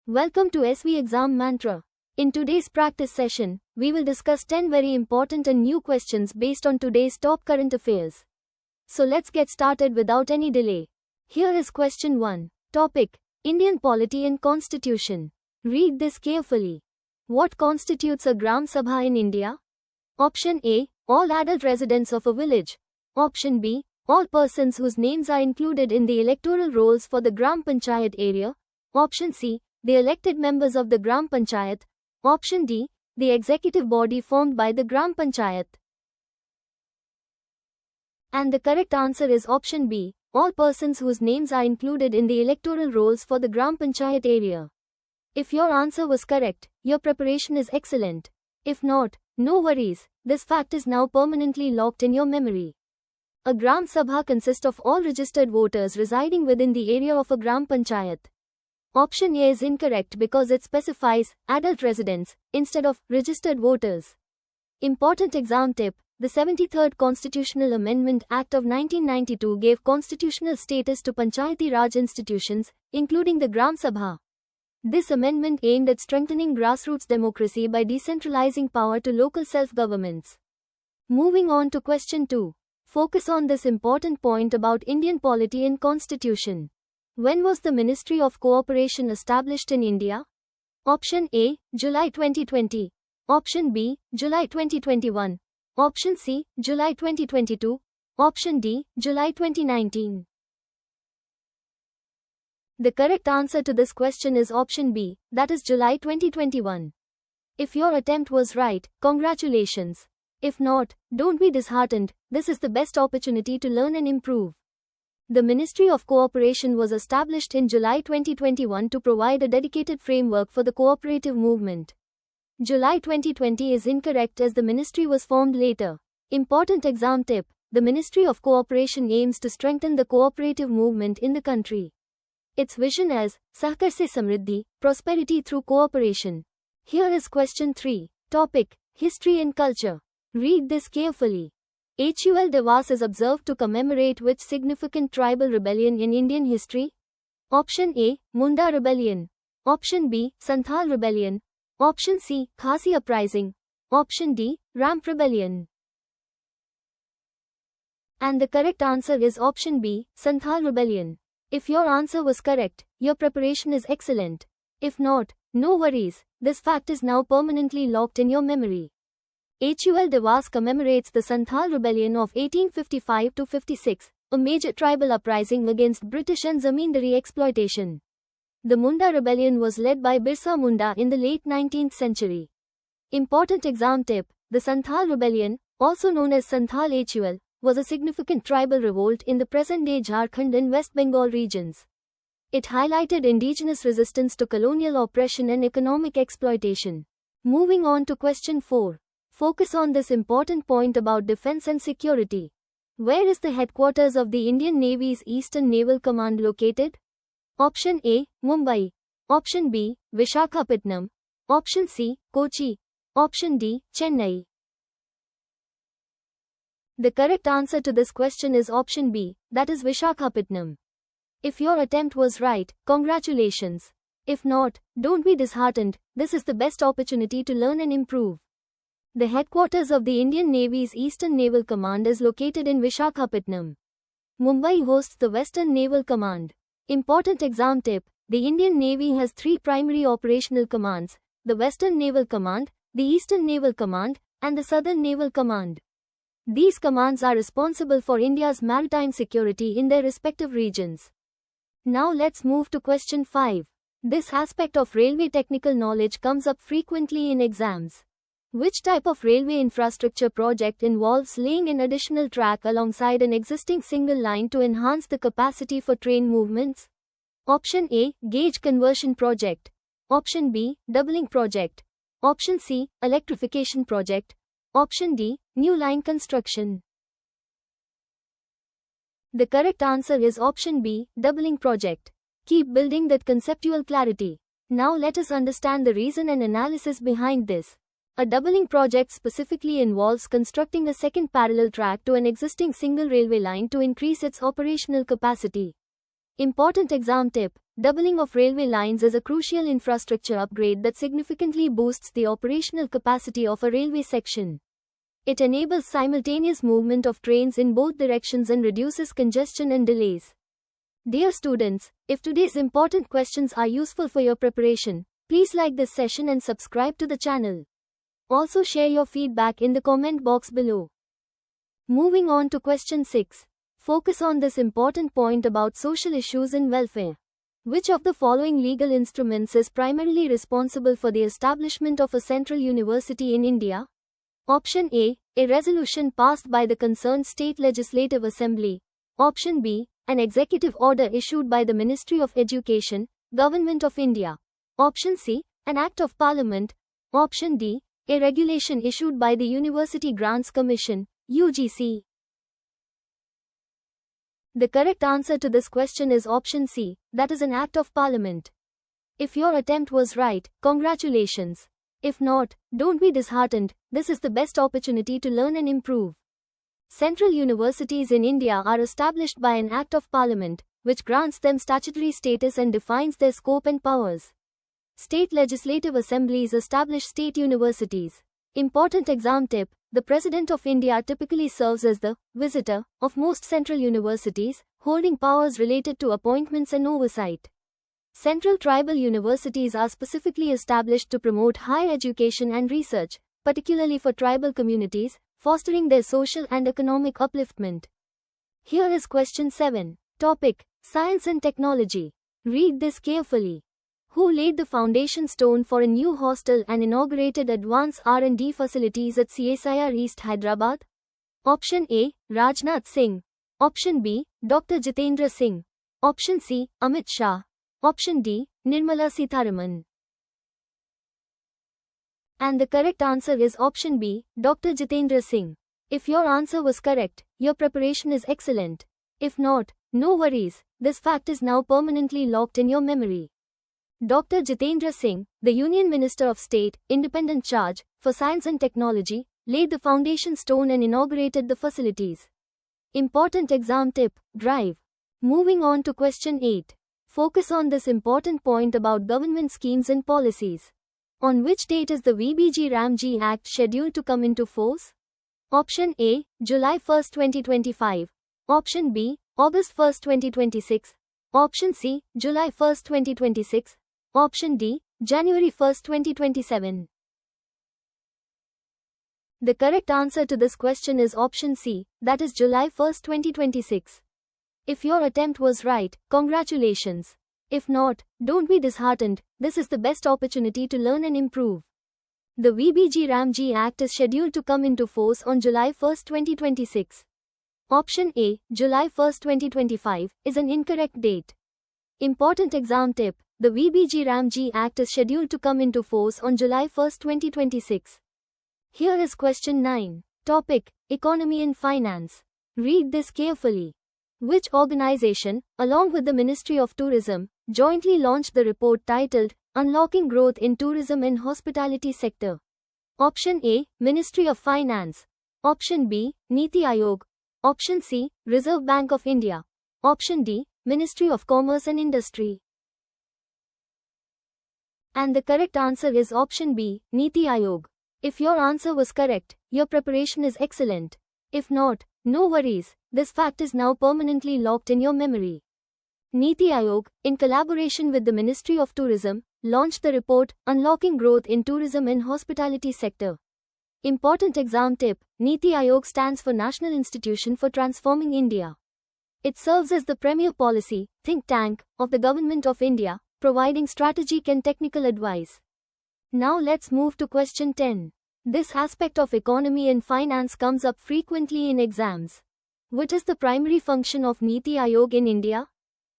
Welcome to SV Exam Mantra. In today's practice session, we will discuss 10 very important and new questions based on today's top current affairs. So let's get started without any delay. Here is question 1. Topic: Indian Polity and Constitution. Read this carefully. What constitutes a Gram Sabha in India? Option A: all adult residents of a village. Option B: all persons whose names are included in the electoral rolls for the Gram Panchayat area. Option C: the elected members of the Gram Panchayat. Option D: the executive body formed by the Gram Panchayat. And the correct answer is option B: all persons whose names are included in the electoral rolls for the Gram Panchayat area. If your answer was correct, your preparation is excellent. If not, no worries, this fact is now permanently locked in your memory. A Gram Sabha consists of all registered voters residing within the area of a Gram Panchayat. Option A is incorrect because it specifies adult residents instead of registered voters. Important exam tip: the 73rd Constitutional Amendment Act of 1992 gave constitutional status to Panchayati Raj institutions, including the Gram Sabha. This amendment aimed at strengthening grassroots democracy by decentralizing power to local self-governments. Moving on to question 2. Focus on this important point about Indian polity and constitution. When was the Ministry of Cooperation established in India? Option A: July 2020. Option B: July 2021. Option C: July 2022. Option D: July 2019. The correct answer to this question is option B, that is July 2021. If your attempt was right, congratulations. If not, don't be disheartened, this is the best opportunity to learn and improve. The Ministry of Cooperation was established in July 2021 to provide a dedicated framework for the cooperative movement. July 2020 is incorrect as the ministry was formed later. Important exam tip: the Ministry of Cooperation aims to strengthen the cooperative movement in the country. Its vision is Sahkar se Samriddhi, prosperity through cooperation. Here is question 3. Topic: History and Culture. Read this carefully. HUL Divas is observed to commemorate which significant tribal rebellion in Indian history? Option A: Munda Rebellion. Option B: Santhal Rebellion. Option C: Khasi Uprising. Option D: Ramp Rebellion. And the correct answer is option B: Santhal Rebellion. If your answer was correct, your preparation is excellent. If not, no worries, this fact is now permanently locked in your memory. HUL Divas commemorates the Santhal Rebellion of 1855-56, a major tribal uprising against British and zamindari exploitation. The Munda Rebellion was led by Birsa Munda in the late 19th century. Important exam tip: the Santhal Rebellion, also known as Santhal HUL, was a significant tribal revolt in the present-day Jharkhand and West Bengal regions. It highlighted indigenous resistance to colonial oppression and economic exploitation. Moving on to question 4. Focus on this important point about defense and security. Where is the headquarters of the Indian Navy's Eastern Naval Command located? Option A: Mumbai. Option B: Visakhapatnam. Option C: Kochi. Option D: Chennai. The correct answer to this question is option B, that is Visakhapatnam. If your attempt was right, congratulations. If not, don't be disheartened, this is the best opportunity to learn and improve. The headquarters of the Indian Navy's Eastern Naval Command is located in Visakhapatnam. Mumbai hosts the Western Naval Command. Important exam tip: the Indian Navy has 3 primary operational commands: the Western Naval Command, the Eastern Naval Command, and the Southern Naval Command. These commands are responsible for India's maritime security in their respective regions. Now let's move to question 5. This aspect of railway technical knowledge comes up frequently in exams. Which type of railway infrastructure project involves laying an additional track alongside an existing single line to enhance the capacity for train movements? Option A: Gauge Conversion Project. Option B: Doubling Project. Option C: Electrification Project. Option D: New line construction. The correct answer is option B: Doubling Project. Keep building that conceptual clarity. Now let us understand the reason and analysis behind this. A doubling project specifically involves constructing a second parallel track to an existing single railway line to increase its operational capacity. Important exam tip: doubling of railway lines is a crucial infrastructure upgrade that significantly boosts the operational capacity of a railway section. It enables simultaneous movement of trains in both directions and reduces congestion and delays. Dear students, if today's important questions are useful for your preparation, please like this session and subscribe to the channel. Also share your feedback in the comment box below. Moving on to question 6. Focus on this important point about social issues and welfare. Which of the following legal instruments is primarily responsible for the establishment of a central university in India? Option A. A resolution passed by the concerned state legislative assembly. Option B. An executive order issued by the Ministry of Education, Government of India. Option C. An Act of Parliament. Option D. A regulation issued by the University Grants Commission, UGC. The correct answer to this question is option C, that is an Act of Parliament. If your attempt was right, congratulations. If not, don't be disheartened, this is the best opportunity to learn and improve. Central universities in India are established by an Act of Parliament, which grants them statutory status and defines their scope and powers. State legislative assemblies establish state universities. Important exam tip: the President of India typically serves as the visitor of most central universities, holding powers related to appointments and oversight. Central tribal universities are specifically established to promote higher education and research, particularly for tribal communities, fostering their social and economic upliftment. Here is question 7. Topic: Science and Technology. Read this carefully. Who laid the foundation stone for a new hostel and inaugurated advanced R&D facilities at CSIR East Hyderabad? Option A. Rajnath Singh. Option B. Dr. Jitendra Singh. Option C. Amit Shah. Option D. Nirmala Sitharaman. And the correct answer is option B, Dr. Jitendra Singh. If your answer was correct, your preparation is excellent. If not, no worries, this fact is now permanently locked in your memory. Dr. Jitendra Singh, the Union Minister of State, Independent Charge, for Science and Technology, laid the foundation stone and inaugurated the facilities. Important exam tip: drive. Moving on to question 8. Focus on this important point about government schemes and policies. On which date is the VBG Ramji Act scheduled to come into force? Option A. July 1, 2025. Option B. August 1, 2026. Option C. July 1, 2026. Option D. January 1, 2027. The correct answer to this question is option C, that is July 1, 2026. If your attempt was right, congratulations. If not, don't be disheartened, this is the best opportunity to learn and improve. The VBG Ramji Act is scheduled to come into force on July 1, 2026. Option A, July 1, 2025, is an incorrect date. Important exam tip: the VBG Ramji Act is scheduled to come into force on July 1, 2026. Here is question 9. Topic: Economy and Finance. Read this carefully. Which organization, along with the Ministry of Tourism, jointly launched the report titled Unlocking Growth in Tourism and Hospitality Sector? Option A, Ministry of Finance. Option B, Niti Aayog. Option C, Reserve Bank of India. Option D, Ministry of Commerce and Industry. And the correct answer is option B, Niti Aayog. If your answer was correct, your preparation is excellent. If not, no worries, this fact is now permanently locked in your memory. Niti Aayog, in collaboration with the Ministry of Tourism, launched the report Unlocking Growth in Tourism and Hospitality Sector. Important exam tip: Niti Aayog stands for National Institution for Transforming India. It serves as the premier policy think tank of the Government of India, providing strategic and technical advice. Now let's move to question 10. This aspect of economy and finance comes up frequently in exams. What is the primary function of Niti Aayog in India?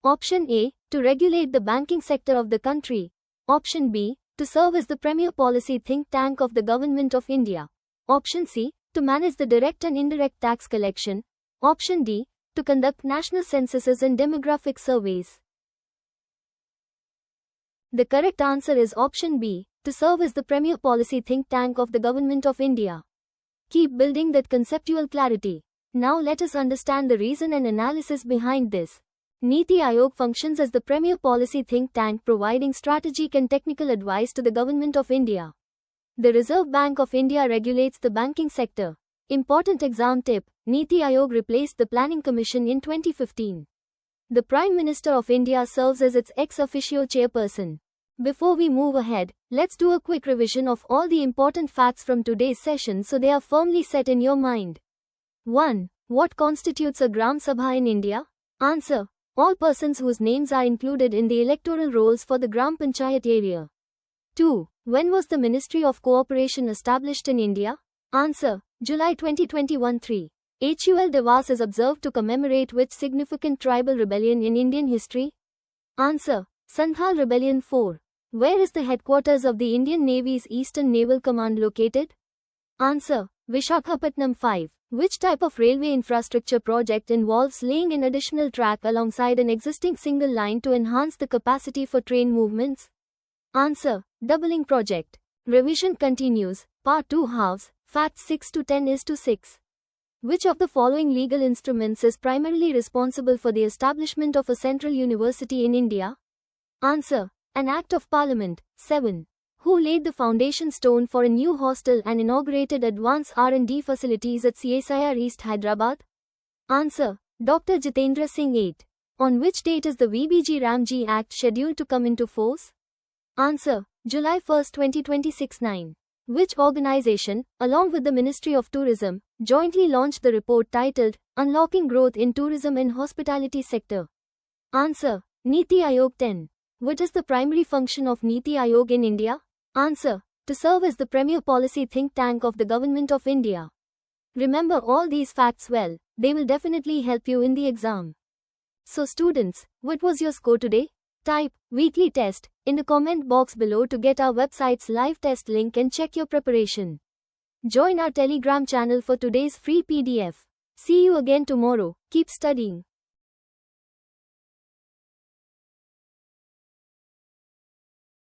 Option A, to regulate the banking sector of the country. Option B, to serve as the premier policy think tank of the Government of India. Option C, to manage the direct and indirect tax collection. Option D, to conduct national censuses and demographic surveys. The correct answer is option B, to serve as the premier policy think tank of the Government of India. Keep building that conceptual clarity. Now let us understand the reason and analysis behind this. Niti Aayog functions as the premier policy think tank providing strategic and technical advice to the Government of India. The Reserve Bank of India regulates the banking sector. Important exam tip: Niti Aayog replaced the Planning Commission in 2015. The Prime Minister of India serves as its ex officio chairperson. Before we move ahead, let's do a quick revision of all the important facts from today's session so they are firmly set in your mind. 1. What constitutes a Gram Sabha in India? Answer: all persons whose names are included in the electoral rolls for the Gram Panchayat area. 2. When was the Ministry of Cooperation established in India? Answer: July 2021. 3. HUL Divas is observed to commemorate which significant tribal rebellion in Indian history? Answer: Santhal Rebellion. 4. Where is the headquarters of the Indian Navy's Eastern Naval Command located? Answer: Vishakhapatnam. 5. Which type of railway infrastructure project involves laying an additional track alongside an existing single line to enhance the capacity for train movements? Answer: doubling project. Revision continues. Part 2 halves. Facts 6 to 10:6. Which of the following legal instruments is primarily responsible for the establishment of a central university in India? Answer: an Act of Parliament. 7. Who laid the foundation stone for a new hostel and inaugurated advanced R&D facilities at CSIR East Hyderabad? Answer: Dr. Jitendra Singh. 8. On which date is the VBG Ramji Act scheduled to come into force? Answer: July 1, 2026. 9. Which organization, along with the Ministry of Tourism, jointly launched the report titled Unlocking Growth in Tourism and Hospitality Sector? Answer: Niti Aayog. 10. What is the primary function of Niti Aayog in India? Answer: to serve as the premier policy think tank of the Government of India. Remember all these facts well, they will definitely help you in the exam. So students, what was your score today? Type weekly test in the comment box below to get our website's live test link and check your preparation. Join our Telegram channel for today's free PDF. See you again tomorrow. Keep studying.